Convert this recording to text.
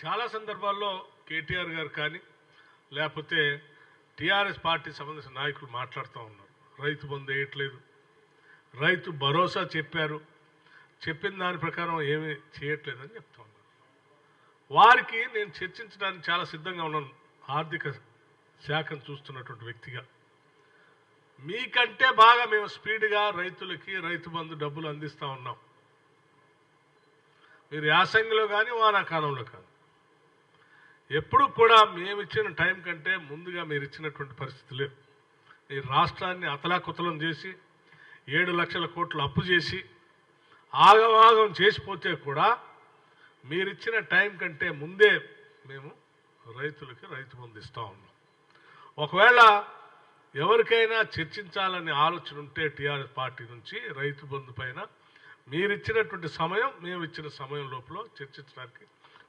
చాలా సందర్భాల్లో కేటీఆర్ గారు కానీ లేకపోతే టీఆర్ఎస్ పార్టీ సంబంధించిన నాయకులు మాట్లాడుతూ ఉన్నారు. రైతు బంధు వేయట్లేదు, రైతు భరోసా చెప్పారు, చెప్పిన దాని ప్రకారం ఏమీ చేయట్లేదని చెప్తా ఉన్నారు. వారికి నేను చర్చించడానికి చాలా సిద్ధంగా ఉన్నాను. ఆర్థిక శాఖను చూస్తున్నటువంటి వ్యక్తిగా మీకంటే బాగా మేము స్పీడ్గా రైతులకి రైతు బంధు డబ్బులు అందిస్తూ ఉన్నాం. మీరు యాసంగిలో కానీ వానాకాలంలో కానీ ఎప్పుడు కూడా మేము ఇచ్చిన టైం కంటే ముందుగా మీరు ఇచ్చినటువంటి పరిస్థితి లేదు. ఈ రాష్ట్రాన్ని అతలాకుతలం చేసి 7 లక్షల కోట్లు అప్పు చేసి ఆగమాగం చేసిపోతే కూడా మీరిచ్చిన టైం కంటే ముందే మేము రైతులకి రైతు బంధు ఇస్తూ ఉన్నాం. ఒకవేళ ఎవరికైనా చర్చించాలనే ఆలోచన ఉంటే టీఆర్ఎస్ పార్టీ నుంచి రైతు బంధు పైన మీరిచ్చినటువంటి సమయం మేము ఇచ్చిన సమయం లోపల చర్చించడానికి